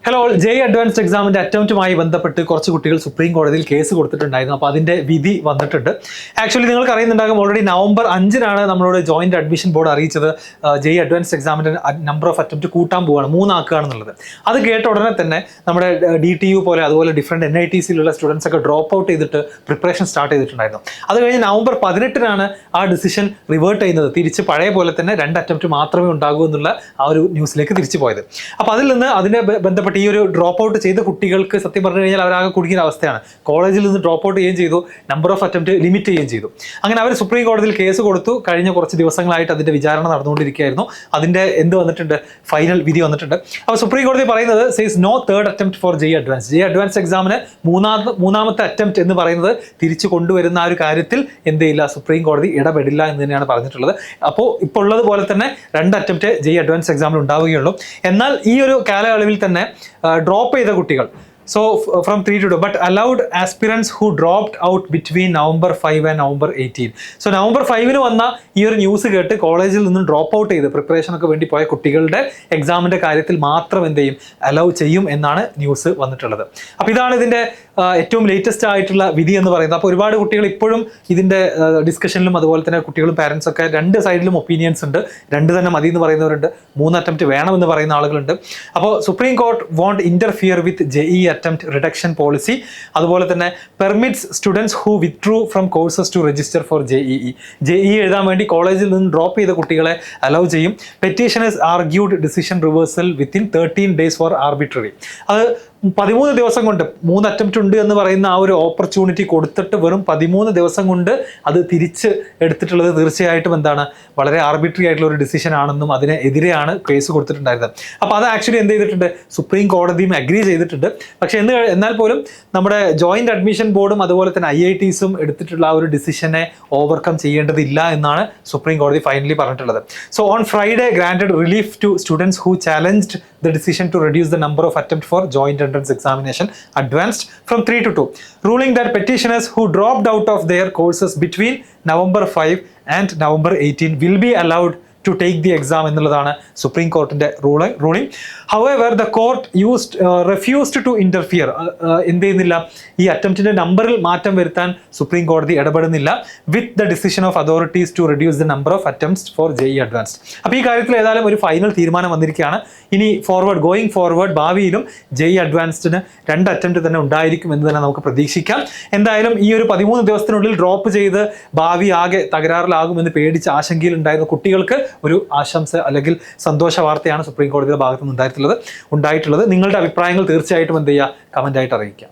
Hello, J advanced എക്സാമിന്റെ അറ്റംപ്റ്റുമായി ബന്ധപ്പെട്ട് കുറച്ച് കുട്ടികൾ സുപ്രീം കോടതിയിൽ കേസ് കൊടുത്തിട്ടുണ്ടായിരുന്നു. അപ്പോൾ അതിന്റെ വിധി വന്നിട്ടുണ്ട്. ആക്ച്വലി നിങ്ങൾക്ക് അറിയുന്നുണ്ടാകും, ഓൾറെഡി നവംബർ 5-നാണ് നമ്മളോട് ജോയിന്റ് അഡ്മിഷൻ ബോർഡ് അറിയിച്ചത് ജെ അഡ്വാൻസ്ഡ് എക്സാമിന്റെ നമ്പർ ഓഫ് അറ്റംപ്റ്റ് കൂട്ടാൻ പോവുകയാണ്, 3 ആക്കുകയാണെന്നുള്ളത്. അത് കേട്ട ഉടനെ തന്നെ നമ്മുടെ DTU പോലെ അതുപോലെ ഡിഫറെന്റ് NITC-ലുള്ള സ്റ്റുഡൻസ് ഒക്കെ ഡ്രോപ്പ് ഔട്ട് ചെയ്തിട്ട് പ്രിപ്പറേഷൻ സ്റ്റാർട്ട് ചെയ്തിട്ടുണ്ടായിരുന്നു. അത് കഴിഞ്ഞ് നവംബർ 18-നാണ് ആ ഡിസിഷൻ റിവേർട്ട് ചെയ്യുന്നത്. തിരിച്ച് പഴയ പോലെ തന്നെ 2 അറ്റംപ്റ്റ് മാത്രമേ ഉണ്ടാകൂ എന്നുള്ള ആ ഒരു ന്യൂസിലേക്ക് തിരിച്ചു പോയത്. അപ്പോൾ അതിൽ നിന്ന് അതിനെ ബന്ധപ്പെട്ട് ഈ ഒരു ഡ്രോപ്പ് ഔട്ട് ചെയ്ത കുട്ടികൾക്ക് സത്യം പറഞ്ഞു കഴിഞ്ഞാൽ അവരാകെ കുടുങ്ങിയ അവസ്ഥയാണ്. കോളേജിൽ നിന്ന് ഡ്രോപ്പ് ഔട്ട് ചെയ്യുകയും ചെയ്തു, നമ്പർ ഓഫ് അറ്റംപ്റ്റ് ലിമിറ്റ് ചെയ്യുകയും ചെയ്തു. അങ്ങനെ അവർ സുപ്രീം കോടതിയിൽ കേസ് കൊടുത്തു. കഴിഞ്ഞ കുറച്ച് ദിവസങ്ങളായിട്ട് അതിന്റെ വിചാരണ നടന്നുകൊണ്ടിരിക്കുകയായിരുന്നു. അതിന്റെ എന്ത് വന്നിട്ടുണ്ട്, ഫൈനൽ വിധി വന്നിട്ടുണ്ട്. അപ്പോൾ സുപ്രീം കോടതി പറയുന്നത് says no third attempt for J advanced എക്സാമിന് മൂന്നാമത്തെ അറ്റംപ്റ്റ് എന്ന് പറയുന്നത് തിരിച്ചു കൊണ്ടുവരുന്ന ആ ഒരു കാര്യത്തിൽ എന്ത് ചെയ്യില്ല, സുപ്രീം കോടതി ഇടപെടില്ല എന്ന് തന്നെയാണ് പറഞ്ഞിട്ടുള്ളത്. അപ്പോൾ ഇപ്പോൾ ഉള്ളതുപോലെ തന്നെ 2 അറ്റംപ്റ്റ് ജെ അഡ്വാൻസ്ഡ് എക്സാമിൽ ഉണ്ടാവുകയുള്ളൂ. എന്നാൽ ഈ ഒരു കാലയളവിൽ തന്നെ ഡ്രോപ്പ് ചെയ്ത കുട്ടികൾ, so from 3 to 2, but allowed aspirants who dropped out between November 5 and November 18. So November 5-ന് വന്ന ഈ ഒരു ന്യൂസ് കേട്ട് കോളേജിൽ നിന്നും ഡ്രോപ്പ് ഔട്ട് ചെയ്ത് പ്രിപ്പറേഷനൊക്കെ വേണ്ടി പോയ കുട്ടികളുടെ എക്സാമിന്റെ കാര്യത്തിൽ മാത്രം എന്ത് ചെയ്യും, അലൗ ചെയ്യും എന്നാണ് ന്യൂസ് വന്നിട്ടുള്ളത്. അപ്പോൾ ഇതാണ് ഇതിന്റെ ഏറ്റവും ലേറ്റസ്റ്റ് ആയിട്ടുള്ള വിധി എന്ന് പറയുന്നത്. അപ്പോൾ ഒരുപാട് കുട്ടികൾ ഇപ്പോഴും ഇതിന്റെ ഡിസ്കഷനിലും അതുപോലെ തന്നെ കുട്ടികളും പാരൻസ് ഒക്കെ 2 സൈഡിലും ഒപ്പീനിയൻസ് ഉണ്ട്. 2 തന്നെ മതി എന്ന് പറയുന്നവരുണ്ട്, 3 അറ്റംപ്റ്റ് വേണമെന്ന് പറയുന്ന ആളുകളുണ്ട്. അപ്പോൾ supreme court won't interfere with JEE attempt reduction policy. അതുപോലെ തന്നെ permits students who withdrew from courses to register for JEE എഴുതാൻ വേണ്ടി കോളേജിൽ നിന്ന് ഡ്രോപ്പ് ചെയ്ത കുട്ടികളെ അലൗ ചെയ്യും. Petitioners argued decision reversal within 13 days for arbitrary. അത് 13 ദിവസം കൊണ്ട് 3 അറ്റംപ്റ്റ് ഉണ്ട് എന്ന് പറയുന്ന ആ ഒരു ഓപ്പർച്യൂണിറ്റി കൊടുത്തിട്ട് വെറും 13 ദിവസം കൊണ്ട് അത് തിരിച്ച് എടുത്തിട്ടുള്ളത് തീർച്ചയായിട്ടും എന്താണ്, വളരെ ആർബിട്രറി ആയിട്ടുള്ള ഒരു ഡിസിഷൻ ആണെന്നും അതിനെതിരെയാണ് കേസ് കൊടുത്തിട്ടുണ്ടായിരുന്നത്. അപ്പോൾ അത് ആക്ച്വലി എന്ത് ചെയ്തിട്ടുണ്ട്, സുപ്രീം കോടതിയും അഗ്രി ചെയ്തിട്ടുണ്ട്. പക്ഷെ എന്നാൽ പോലും നമ്മുടെ ജോയിന്റ് അഡ്മിഷൻ ബോർഡും അതുപോലെ തന്നെ IITs-ഉം എടുത്തിട്ടുള്ള ആ ഒരു ഡിസിഷനെ ഓവർകം ചെയ്യേണ്ടതില്ല എന്നാണ് സുപ്രീം കോടതി ഫൈനലി പറഞ്ഞിട്ടുള്ളത്. So on Friday granted relief to students who challenged the decision to reduce the number of attempt for joint entrance examination advanced from 3 to 2, ruling that petitioners who dropped out of their courses between November 5 and November 18 will be allowed to take the exam എന്നുള്ളതാണ് supreme കോർട്ടിന്റെ ruling. However the court refused to interfere. എന്ത് ചെയ്യുന്നില്ല, ഈ അറ്റംപ്റ്റിന്റെ നമ്പറിൽ മാറ്റം വരുത്താൻ സുപ്രീം കോടതി ഇടപെടുന്നില്ല with the decision of authorities to reduce the number of attempts for JEE advanced. അപ്പോൾ ഈ കാര്യത്തിൽ ഏതായാലും ഒരു ഫൈനൽ തീരുമാനം വന്നിരിക്കുകയാണ്. ഇനി ഗോയിങ് ഫോർവേഡ് ഭാവിയിലും JEE അഡ്വാൻസ്ഡിന് 2 അറ്റംപ്റ്റ് തന്നെ ഉണ്ടായിരിക്കും എന്ന് തന്നെ നമുക്ക് പ്രതീക്ഷിക്കാം. എന്തായാലും ഈ ഒരു 13 ദിവസത്തിനുള്ളിൽ ഡ്രോപ്പ് ചെയ്ത് ഭാവി ആകെ തകരാറിലാകുമെന്ന് പേടിച്ച് ആശങ്കയിൽ ഉണ്ടായിരുന്ന കുട്ടികൾക്ക് ഒരു ആശംസ അല്ലെങ്കിൽ സന്തോഷ വാർത്തയാണ് സുപ്രീം കോടതിയുടെ ഭാഗത്തുനിന്ന് ഉണ്ടായിട്ടുള്ളത്. നിങ്ങളുടെ അഭിപ്രായങ്ങൾ തീർച്ചയായിട്ടും എന്ത് ചെയ്യുക, കമൻ്റായിട്ട് അറിയിക്കാം.